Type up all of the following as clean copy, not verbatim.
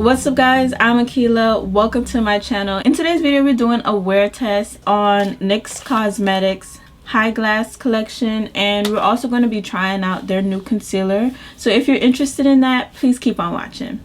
What's up guys, I'm Akila. Welcome to my channel. In today's video we're doing a wear test on NYX Cosmetics High Glass collection, and we're also going to be trying out their new concealer. So if you're interested in that, please keep on watching.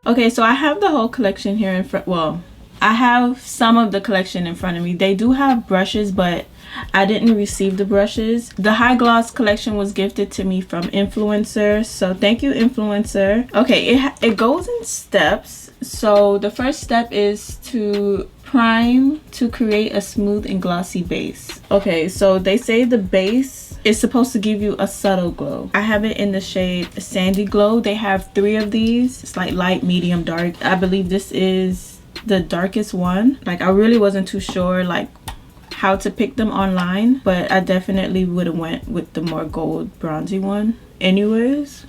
Okay, so I have the whole collection here in front. Well, I have some of the collection in front of me. They do have brushes, but I didn't receive the brushes. The high gloss collection was gifted to me from Influencer, so thank you, Influencer. Okay, it goes in steps. So the first step is to prime to create a smooth and glossy base. Okay, so they say the base is supposed to give you a subtle glow. I have it in the shade Sandy Glow. They have 3 of these. It's like light, medium, dark. I believe this is the darkest one. Like, I really wasn't too sure like how to pick them online, but I definitely would have went with the more gold bronzy one anyways.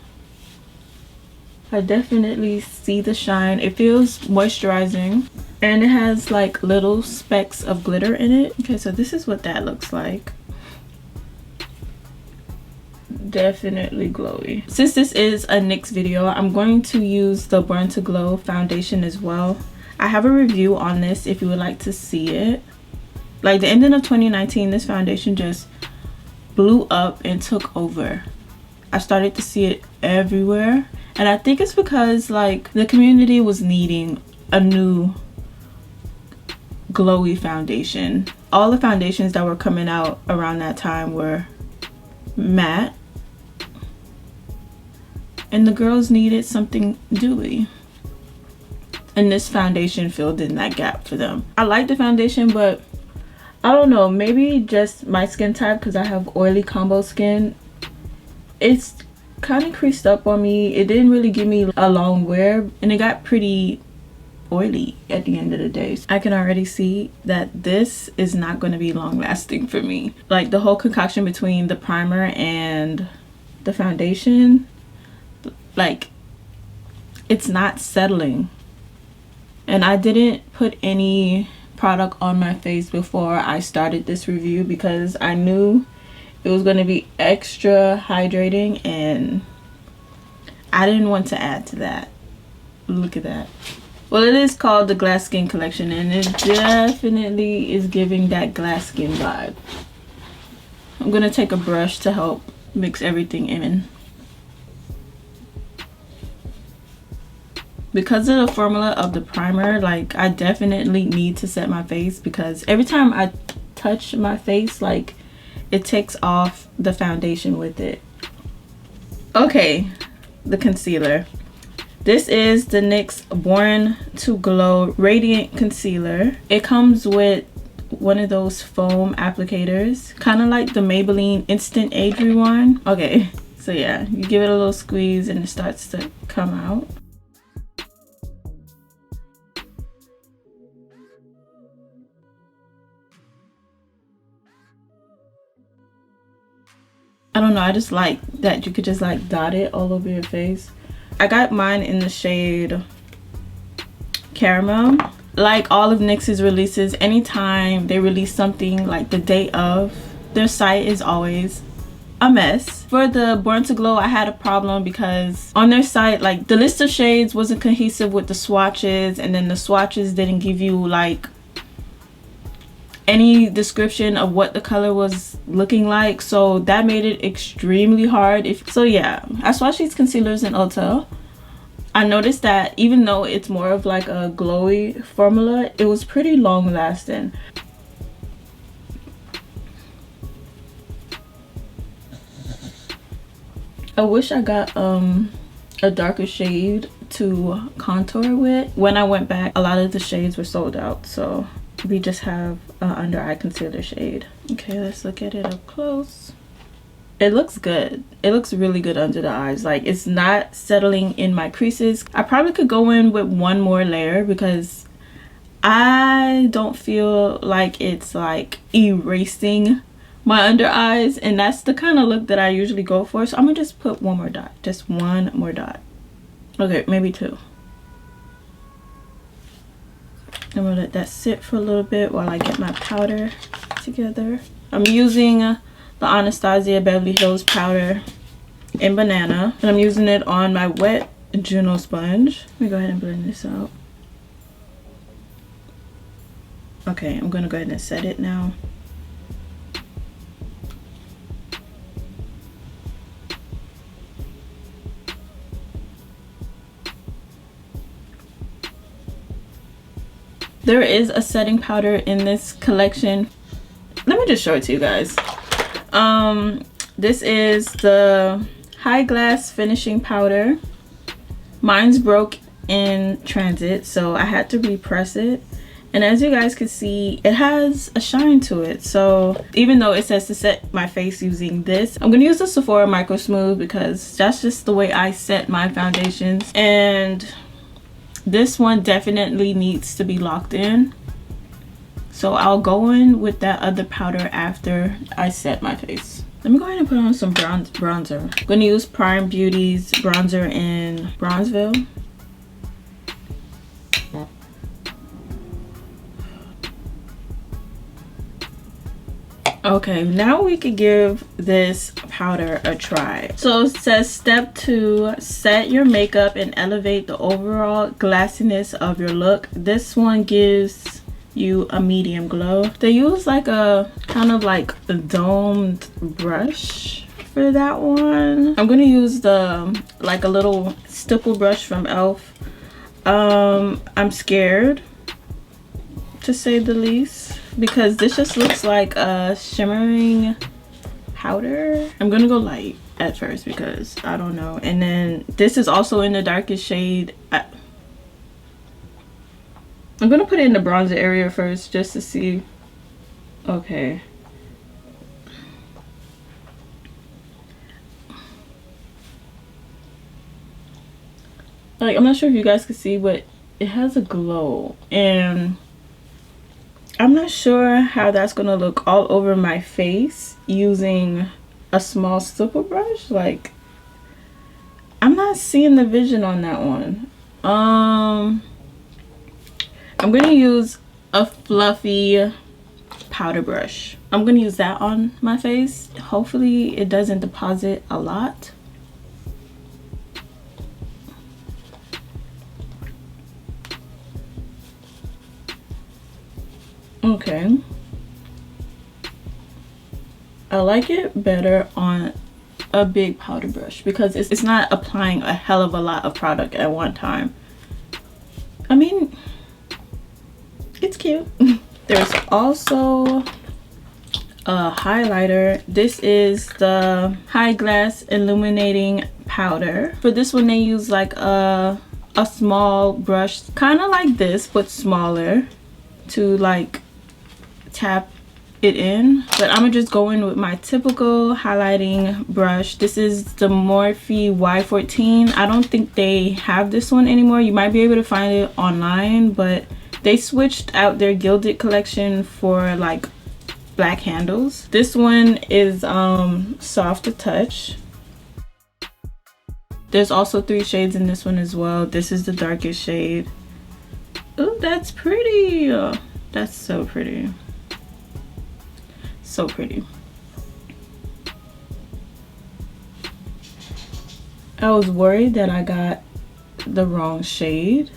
I definitely see the shine. It feels moisturizing and it has like little specks of glitter in it. Okay, so this is what that looks like. Definitely glowy. Since this is a NYX video, I'm going to use the Burn to Glow foundation as well. I have a review on this if you would like to see it. Like, the ending of 2019, this foundation just blew up and took over. I started to see it everywhere, and I think it's because like the community was needing a new glowy foundation. All the foundations that were coming out around that time were matte, and the girls needed something dewy, and this foundation filled in that gap for them. I like the foundation, but I don't know, maybe just my skin type, because I have oily combo skin. It's kind of creased up on me. It didn't really give me a long wear, and it got pretty oily at the end of the day. I can already see that this is not going to be long lasting for me. Like, the whole concoction between the primer and the foundation, like, it's not settling. And I didn't put any product on my face before I started this review because I knew it was going to be extra hydrating, and I didn't want to add to that. Look at that. Well, it is called the Glass Skin collection, and it definitely is giving that glass skin vibe. I'm going to take a brush to help mix everything in. Because of the formula of the primer, like, I definitely need to set my face, because every time I touch my face, like, it takes off the foundation with it. Okay, the concealer. This is the NYX Born to Glow Radiant Concealer. It comes with one of those foam applicators, kind of like the Maybelline Instant Age Rewind. Okay, so yeah, you give it a little squeeze and it starts to come out. I don't know, I just like that you could just like dot it all over your face. I got mine in the shade Camo. Like all of NYX's releases, anytime they release something like the day of, their site is always a mess. For the Born to Glow, I had a problem because on their site, like, the list of shades wasn't cohesive with the swatches, and then the swatches didn't give you like any description of what the color was looking like, so that made it extremely hard. So yeah, I swatched these concealers in Ulta. I noticed that even though it's more of like a glowy formula, it was pretty long lasting. I wish I got a darker shade to contour with. When I went back, a lot of the shades were sold out, so we just have an under eye concealer shade. Okay, let's look at it up close. It looks good. It looks really good under the eyes. Like, it's not settling in my creases. I probably could go in with one more layer because I don't feel like it's like erasing my under eyes, and that's the kind of look that I usually go for. So I'm gonna just put one more dot, just one more dot. Okay, maybe 2. I'm gonna let that sit for a little bit while I get my powder together. I'm using the Anastasia Beverly Hills powder in Banana, and I'm using it on my wet Juno sponge. Let me go ahead and blend this out. Okay, I'm gonna go ahead and set it now. There is a setting powder in this collection. Let me just show it to you guys. This is the High Glass Finishing Powder. Mine's broke in transit, so I had to repress it. And as you guys can see, it has a shine to it. So even though it says to set my face using this, I'm gonna use the Sephora Micro Smooth because that's just the way I set my foundations. And this one definitely needs to be locked in. So I'll go in with that other powder after I set my face. Let me go ahead and put on some bronzer. I'm gonna use Prime Beauty's bronzer in Bronzeville. Okay, now we could give this powder a try. So it says step 2, set your makeup and elevate the overall glassiness of your look. This one gives you a medium glow. They use like a kind of like a domed brush for that one. I'm gonna use the like a little stipple brush from e.l.f. I'm scared, to say the least, because this just looks like a shimmering powder. I'm gonna go light at first because I don't know. And then this is also in the darkest shade. I'm gonna put it in the bronzer area first just to see. Okay. Like, I'm not sure if you guys can see, but it has a glow, and I'm not sure how that's gonna look all over my face using a small stipple brush. Like, I'm not seeing the vision on that one. I'm gonna use a fluffy powder brush. I'm gonna use that on my face. Hopefully it doesn't deposit a lot. Okay, I like it better on a big powder brush because it's not applying a hell of a lot of product at one time. I mean, it's cute. There's also a highlighter. This is the High Glass Illuminating Powder. For this one they use like a small brush, kind of like this but smaller, to like tap it in. But I'm gonna just go in with my typical highlighting brush. This is the Morphe Y14. I don't think they have this one anymore. You might be able to find it online, but they switched out their gilded collection for like black handles. This one is soft to touch. There's also 3 shades in this one as well. This is the darkest shade. Oh, that's pretty. That's so pretty. So pretty. I was worried that I got the wrong shade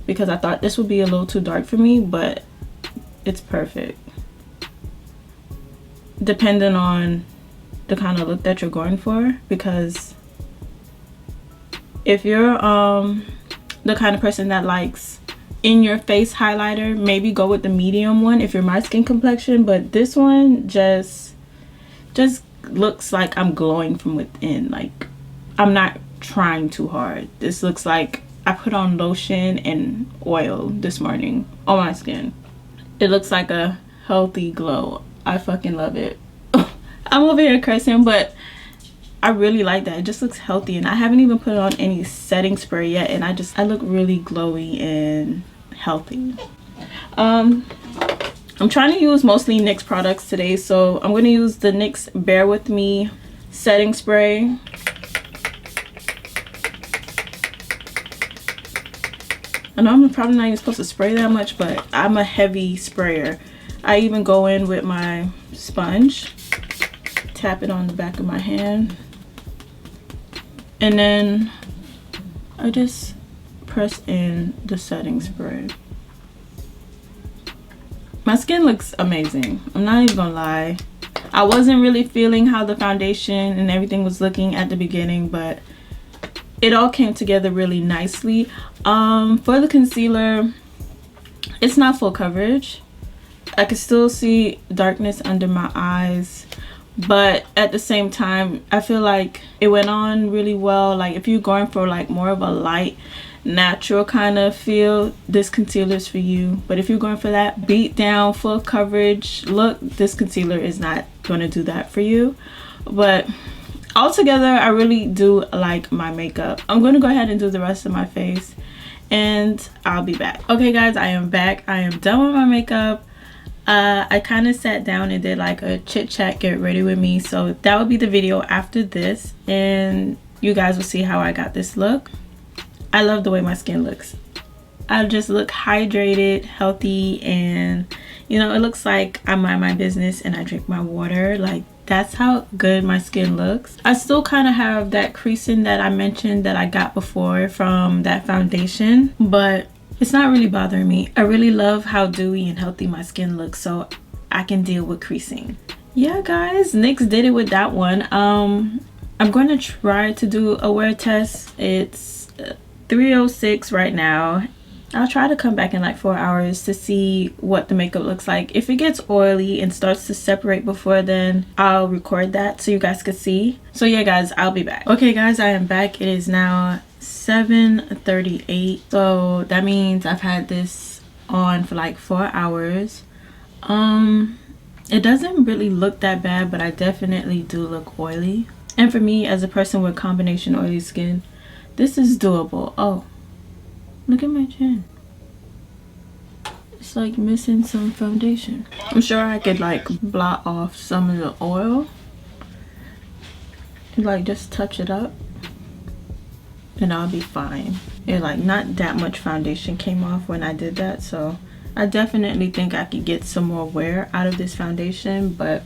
because I thought this would be a little too dark for me, but it's perfect. Depending on the kind of look that you're going for, because if you're the kind of person that likes in your face highlighter, maybe go with the medium one if you're my skin complexion. But this one just looks like I'm glowing from within. Like, I'm not trying too hard. This looks like I put on lotion and oil this morning on my skin. It looks like a healthy glow. I fucking love it. I'm over here cursing, but I really like that. It just looks healthy, and I haven't even put on any setting spray yet, and I look really glowy and healthy. I'm trying to use mostly NYX products today, so I'm going to use the NYX Bear With Me setting spray. I know I'm probably not even supposed to spray that much, but I'm a heavy sprayer. I even go in with my sponge, tap it on the back of my hand, and then I just press in the setting spray. My skin looks amazing. I'm not even gonna lie. I wasn't really feeling how the foundation and everything was looking at the beginning, but it all came together really nicely. For the concealer, it's not full coverage. I can still see darkness under my eyes, but at the same time, I feel like it went on really well. Like if you're going for like more of a light, natural kind of feel, this concealer is for you. But if you're going for that beat down full coverage look, this concealer is not going to do that for you. But altogether, I really do like my makeup. I'm going to go ahead and do the rest of my face and I'll be back. Okay guys, I am back. I am done with my makeup. I kind of sat down and did like a chit chat, get ready with me, so that will be the video after this and you guys will see how I got this look. I love the way my skin looks. I just look hydrated, healthy, and you know, it looks like I mind my business and I drink my water. Like that's how good my skin looks. I still kind of have that creasing that I mentioned that I got before from that foundation, but it's not really bothering me. I really love how dewy and healthy my skin looks, so I can deal with creasing. Yeah guys, NYX did it with that one. I'm going to try to do a wear test. It's 3:06 right now. I'll try to come back in like 4 hours to see what the makeup looks like. If it gets oily and starts to separate before then, I'll record that so you guys can see. So yeah guys, I'll be back. Okay guys, I am back. It is now 7:38, so that means I've had this on for like 4 hours. It doesn't really look that bad, but I definitely do look oily, and for me as a person with combination oily skin, this is doable. Oh, look at my chin. It's like missing some foundation. I'm sure I could like blot off some of the oil and like just touch it up and I'll be fine. It like not that much foundation came off when I did that, so I definitely think I could get some more wear out of this foundation, but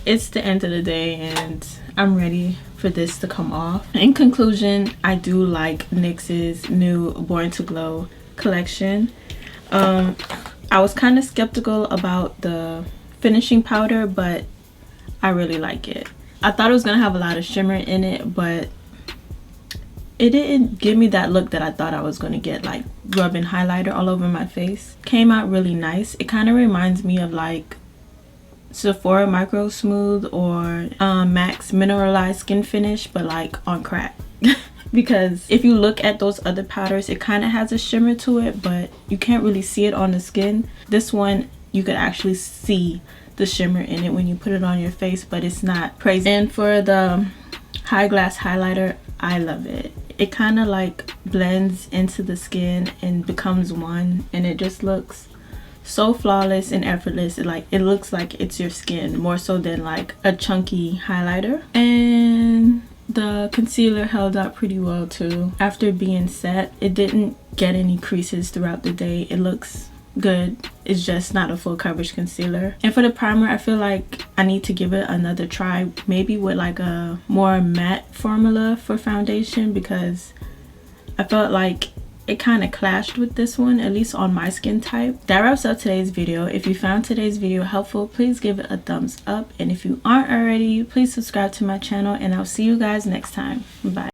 it's the end of the day and I'm ready for this to come off. In conclusion, I do like NYX's new Born to Glow collection. I was kind of skeptical about the finishing powder, but I really like it. I thought it was gonna have a lot of shimmer in it, but it didn't give me that look that I thought I was gonna get, like rubbing highlighter all over my face. Came out really nice. It kind of reminds me of like Sephora Micro Smooth or MAC's Mineralized Skin Finish, but like on crack. Because if you look at those other powders, it kind of has a shimmer to it, but you can't really see it on the skin. This one, you could actually see the shimmer in it when you put it on your face, but it's not crazy. And for the high glass highlighter, I love it. It kind of like blends into the skin and becomes one, and it just looks so flawless and effortless. It looks like it's your skin more so than like a chunky highlighter. And the concealer held up pretty well too. After being set, it didn't get any creases throughout the day. It looks good. It's just not a full coverage concealer. And for the primer, I feel like I need to give it another try, maybe with like a more matte formula for foundation, because I felt like it kind of clashed with this one, at least on my skin type. That wraps up today's video. If you found today's video helpful, please give it a thumbs up, and if you aren't already, please subscribe to my channel, and I'll see you guys next time. Bye.